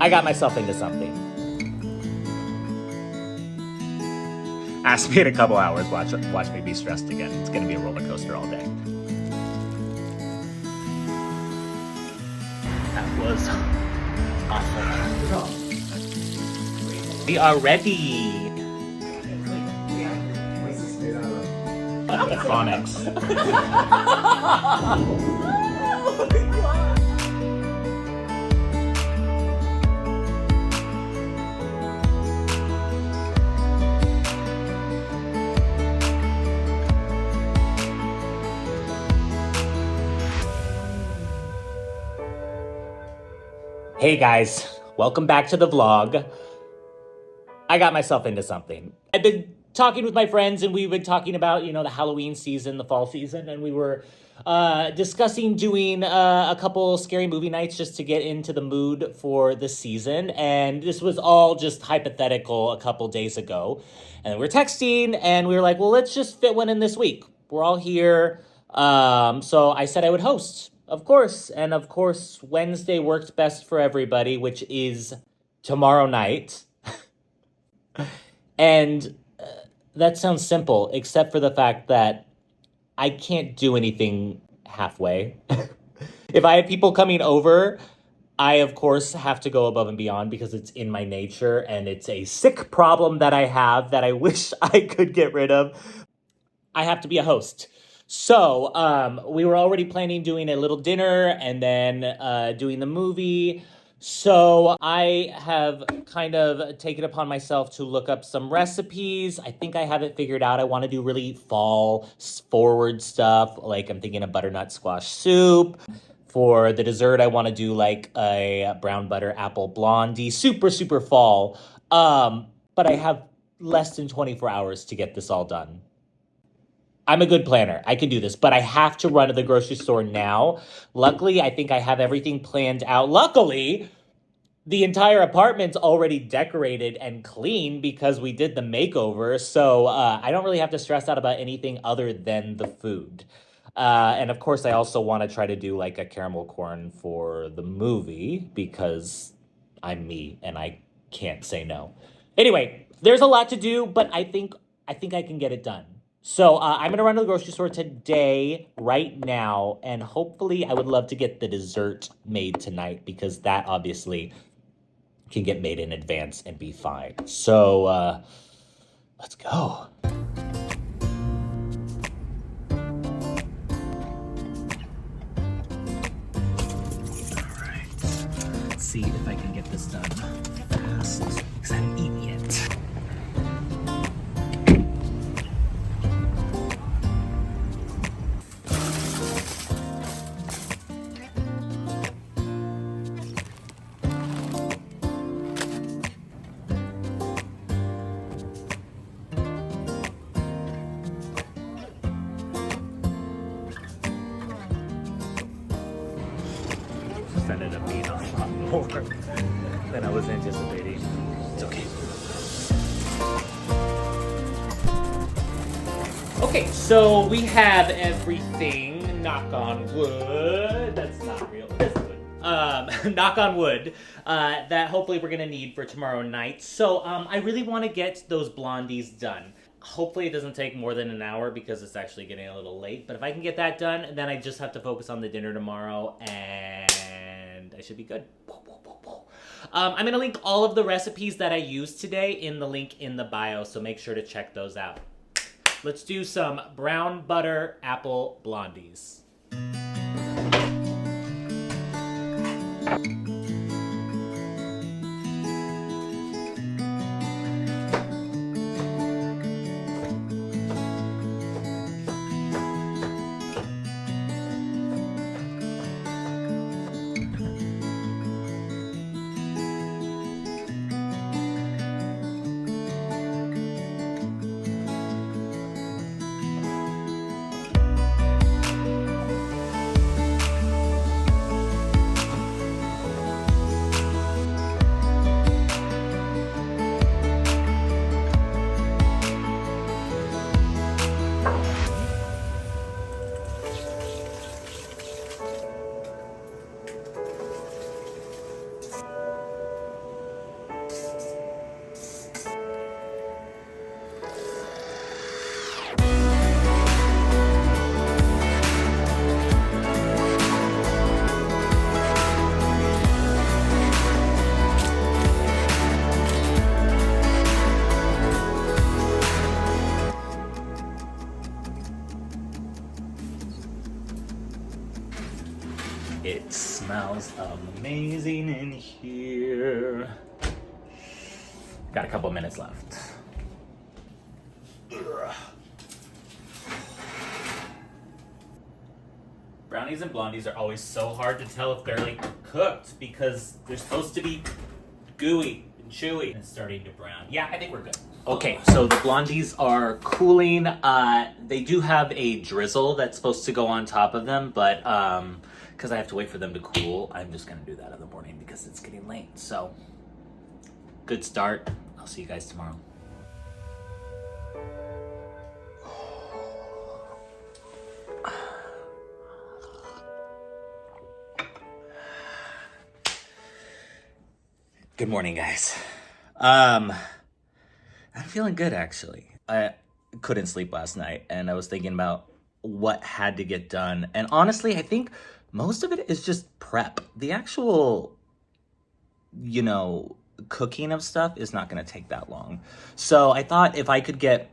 I got myself into something. Ask me in a couple hours, watch me be stressed again. It's gonna be a roller coaster all day. That was awful. We are ready. Phonics. Hey guys, welcome back to the vlog. I got myself into something. I've been talking with my friends and we've been talking about, the Halloween season, the fall season, and we were discussing doing a couple scary movie nights just to get into the mood for the season. And this was all just hypothetical a couple days ago. And we were texting and we were like, well, let's just fit one in this week. We're all here. So I said I would host, of course. And of course, Wednesday worked best for everybody, which is tomorrow night. And that sounds simple, except for the fact that I can't do anything halfway. If I have people coming over, I, of course, have to go above and beyond because it's in my nature and it's a sick problem that I have that I wish I could get rid of. I have to be a host. So we were already planning doing a little dinner and then doing the movie. So I have kind of taken upon myself to look up some recipes. I think I have it figured out. I want to do really fall forward stuff. Like I'm thinking of butternut squash soup. For the dessert, I want to do like a brown butter apple blondie. Super, super fall. But I have less than 24 hours to get this all done. I'm a good planner. I can do this, but I have to run to the grocery store now. Luckily, I think I have everything planned out. Luckily, the entire apartment's already decorated and clean because we did the makeover. So I don't really have to stress out about anything other than the food. And of course, I also want to try to do like a caramel corn for the movie because I'm me and I can't say no. Anyway, there's a lot to do, but I think I can get it done. So I'm going to run to the grocery store today, right now, and hopefully I would love to get the dessert made tonight because that obviously can get made in advance and be fine. So let's go. All right. Let's see if I can get this done fast because I haven't eaten yet. This ended up being a lot more than I was anticipating. It's okay. Okay, so we have everything, knock on wood. That's not real, that's wood. Knock on wood, that hopefully we're gonna need for tomorrow night. So I really wanna get those blondies done. Hopefully it doesn't take more than an hour because it's actually getting a little late. But if I can get that done, then I just have to focus on the dinner tomorrow and I should be good. I'm going to link all of the recipes that I used today in the link in the bio, so make sure to check those out. Let's do some brown butter apple blondies. amazing in here. Got a couple minutes left. Ugh. Brownies and blondies are always so hard to tell if they're like cooked because they're supposed to be gooey and chewy. And it's starting to brown. Yeah, I think we're good. Okay, so the blondies are cooling. They do have a drizzle that's supposed to go on top of them, but because I have to wait for them to cool, I'm just gonna do that in the morning because it's getting late. So, good start. I'll see you guys tomorrow. Good morning, guys. I'm feeling good, actually. I couldn't sleep last night, and I was thinking about what had to get done. And honestly, I think most of it is just prep. The actual, cooking of stuff is not going to take that long. So I thought if I could get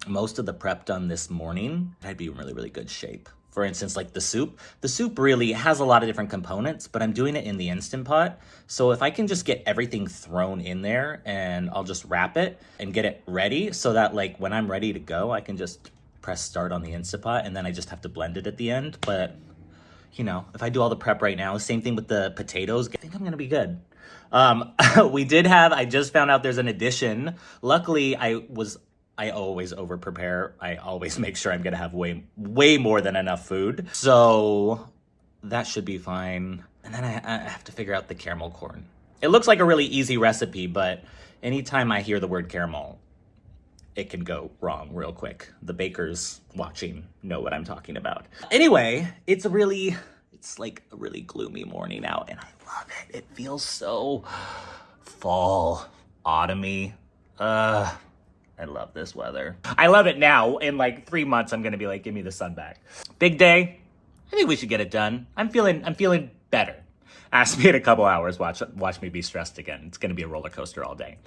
most of the prep done this morning, I'd be in really, really good shape. For instance, like the soup. The soup really has a lot of different components, but I'm doing it in the Instant Pot. So if I can just get everything thrown in there and I'll just wrap it and get it ready so that like when I'm ready to go, I can just press start on the Instant Pot and then I just have to blend it at the end. But, if I do all the prep right now, same thing with the potatoes, I think I'm gonna be good. I just found out there's an addition. Luckily, I always over prepare. I always make sure I'm gonna have way more than enough food. So that should be fine. And then I have to figure out the caramel corn. It looks like a really easy recipe, but anytime I hear the word caramel, it can go wrong real quick. The bakers watching know what I'm talking about. Anyway, it's like a really gloomy morning out and I love it. It feels so fall, autumny. I love this weather. I love it now. In like 3 months, I'm gonna be like, give me the sun back. Big day. I think we should get it done. I'm feeling better. Ask me in a couple hours. Watch me be stressed again. It's gonna be a roller coaster all day.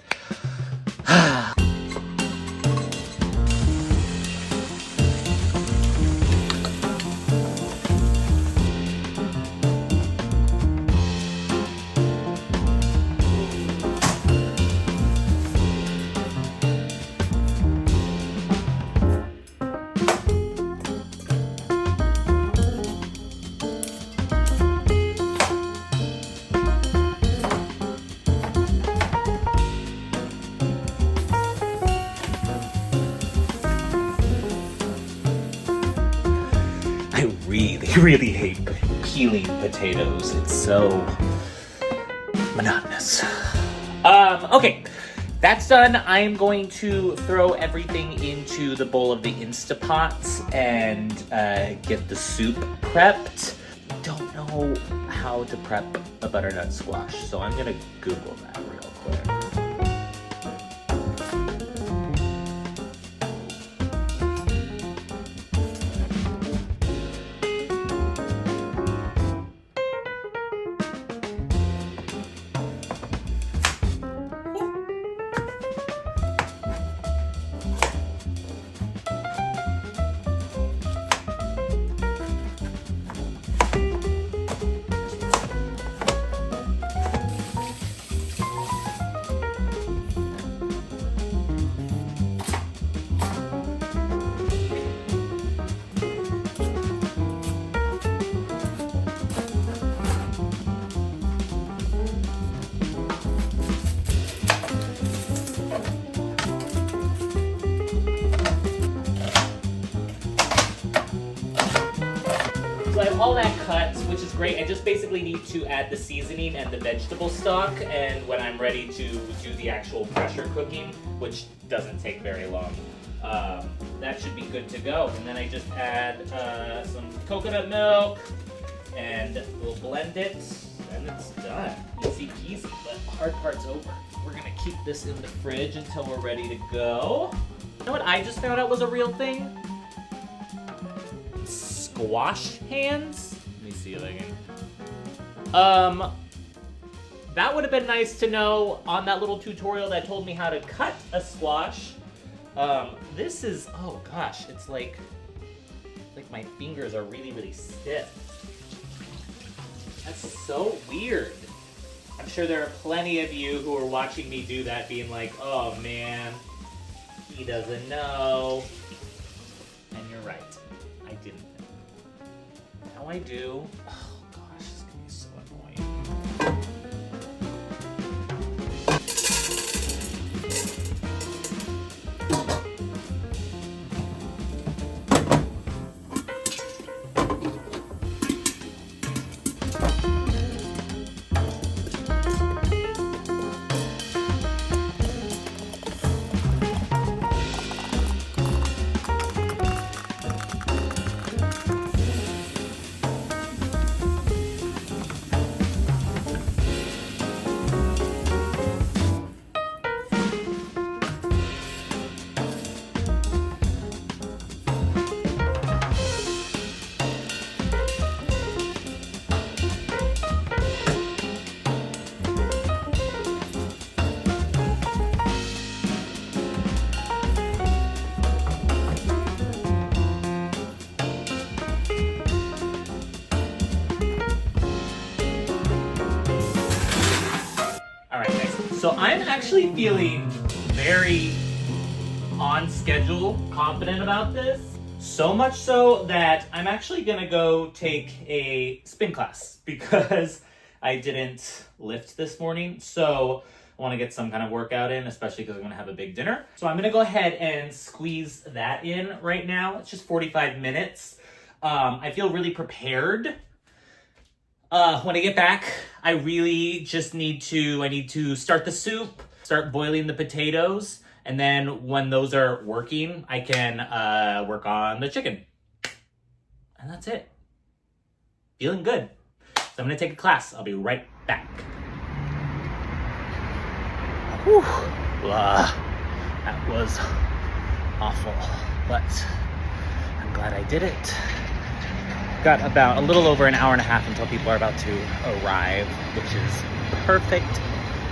Really hate peeling potatoes. It's so monotonous. Okay, that's done. I'm going to throw everything into the bowl of the Instapot and get the soup prepped. Don't know how to prep a butternut squash, so I'm gonna Google that real quick. So I have all that cut, which is great. I just basically need to add the seasoning and the vegetable stock, and when I'm ready to do the actual pressure cooking, which doesn't take very long, that should be good to go. And then I just add some coconut milk, and we'll blend it, and it's done. Easy peasy, but the hard part's over. We're gonna keep this in the fridge until we're ready to go. You know what I just found out was a real thing? Squash hands? Let me see if I can. That would have been nice to know on that little tutorial that told me how to cut a squash. This is, oh gosh, it's like my fingers are really, really stiff. That's so weird. I'm sure there are plenty of you who are watching me do that being like, oh man, he doesn't know. And you're right, I didn't know. Now I do. Oh gosh, this is gonna be so annoying. So I'm actually feeling very on schedule, confident about this. So much so that I'm actually gonna go take a spin class because I didn't lift this morning. So I wanna get some kind of workout in, especially because I'm gonna have a big dinner. So I'm gonna go ahead and squeeze that in right now. It's just 45 minutes. I feel really prepared. When I get back, I really just need to start the soup, start boiling the potatoes, and then when those are working, I can work on the chicken. And that's it. Feeling good. So I'm gonna take a class. I'll be right back. Whew. That was awful, but I'm glad I did it. Got about a little over an hour and a half until people are about to arrive, which is perfect.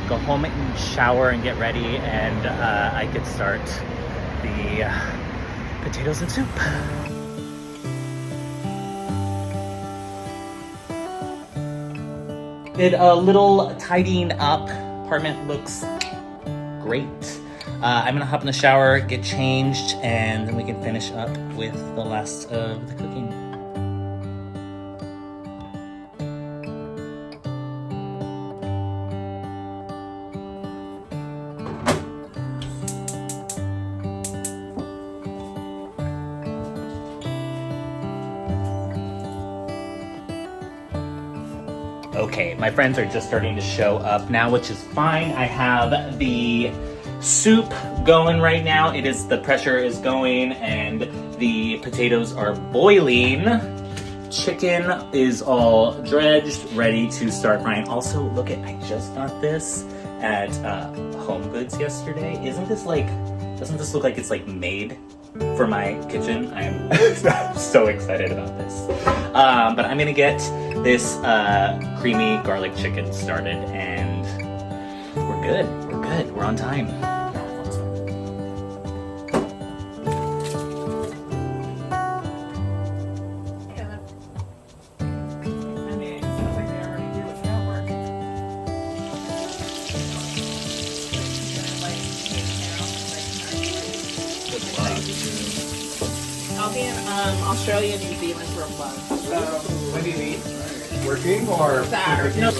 Go home and shower and get ready, and I could start the potatoes and soup. Did a little tidying up. Apartment looks great. I'm gonna hop in the shower, get changed, and then we can finish up with the last of the cooking. Okay, my friends are just starting to show up now, which is fine. I have the soup going right now. The pressure is going and the potatoes are boiling. Chicken is all dredged, ready to start frying. Also, look I just got this at Home Goods yesterday. Doesn't this look like it's like made for my kitchen? I'm so excited about this. But I'm gonna get this creamy garlic chicken started, and we're good. We're on time. I'll be in Australia, New Zealand for a month. When do you leave? Working or Saturday. No.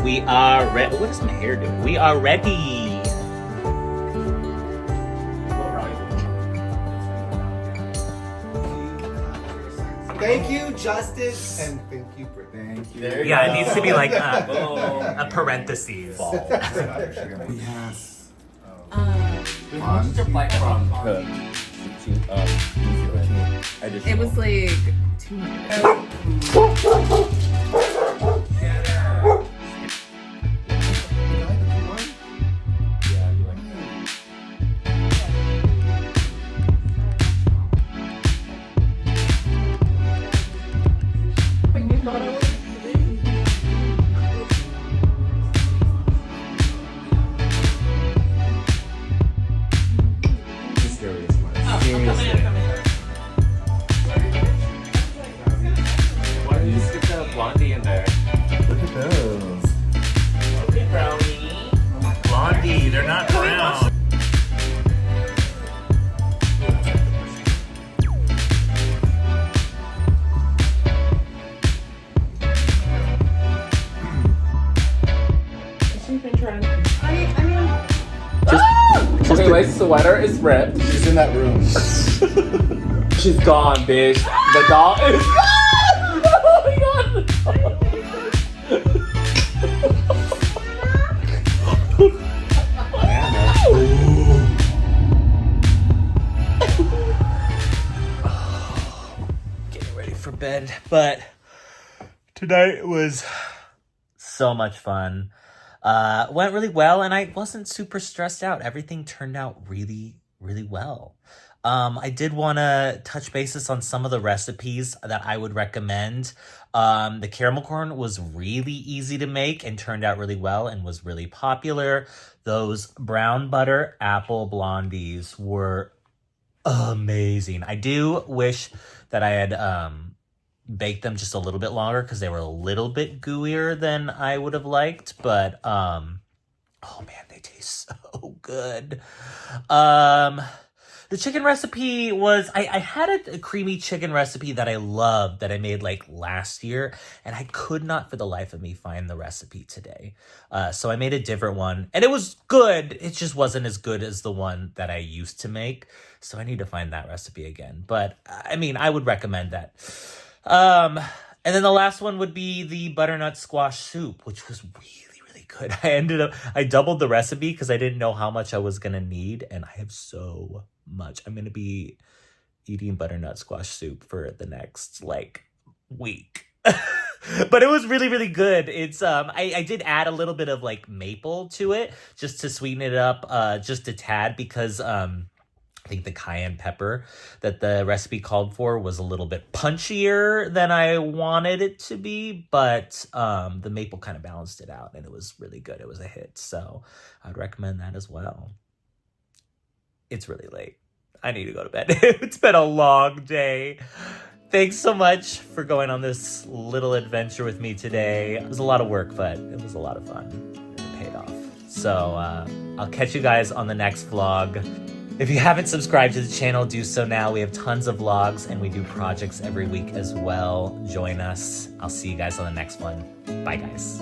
We are ready. What is my hair doing? We are ready. Thank you, Justice. And thank you for thank you. It needs to be like a parentheses. Yes. What's your flight from? It was like 200. Why did you skip the blondie in there? Look at those. Okay, brownie. Blondie, they're not brown. Okay, my sweater is ripped. She's in that room. She's gone, bitch. The doll is gone! Oh my god! Getting ready for bed, but tonight was so much fun. Went really well, and I wasn't super stressed out. Everything turned out really, really well. I did want to touch bases on some of the recipes that I would recommend. The caramel corn was really easy to make and turned out really well and was really popular. Those brown butter apple blondies were amazing. I do wish that I had baked them just a little bit longer because they were a little bit gooier than I would have liked, but oh man, they taste so good. The chicken recipe was, I had a creamy chicken recipe that I loved that I made like last year, and I could not for the life of me find the recipe today. So I made a different one, and it was good. It just wasn't as good as the one that I used to make. So I need to find that recipe again. But I mean, I would recommend that. And then the last one would be the butternut squash soup, which was really good. I doubled the recipe because I didn't know how much I was going to need. And I have so much. I'm going to be eating butternut squash soup for the next like week. But it was really good. It's I did add a little bit of like maple to it just to sweeten it up just a tad because I think the cayenne pepper that the recipe called for was a little bit punchier than I wanted it to be, but the maple kind of balanced it out and it was really good. It was a hit. So I'd recommend that as well. It's really late. I need to go to bed. It's been a long day. Thanks so much for going on this little adventure with me today. It was a lot of work, but it was a lot of fun. It paid off. So I'll catch you guys on the next vlog. If you haven't subscribed to the channel, do so now. We have tons of vlogs and we do projects every week as well. Join us. I'll see you guys on the next one. Bye, guys.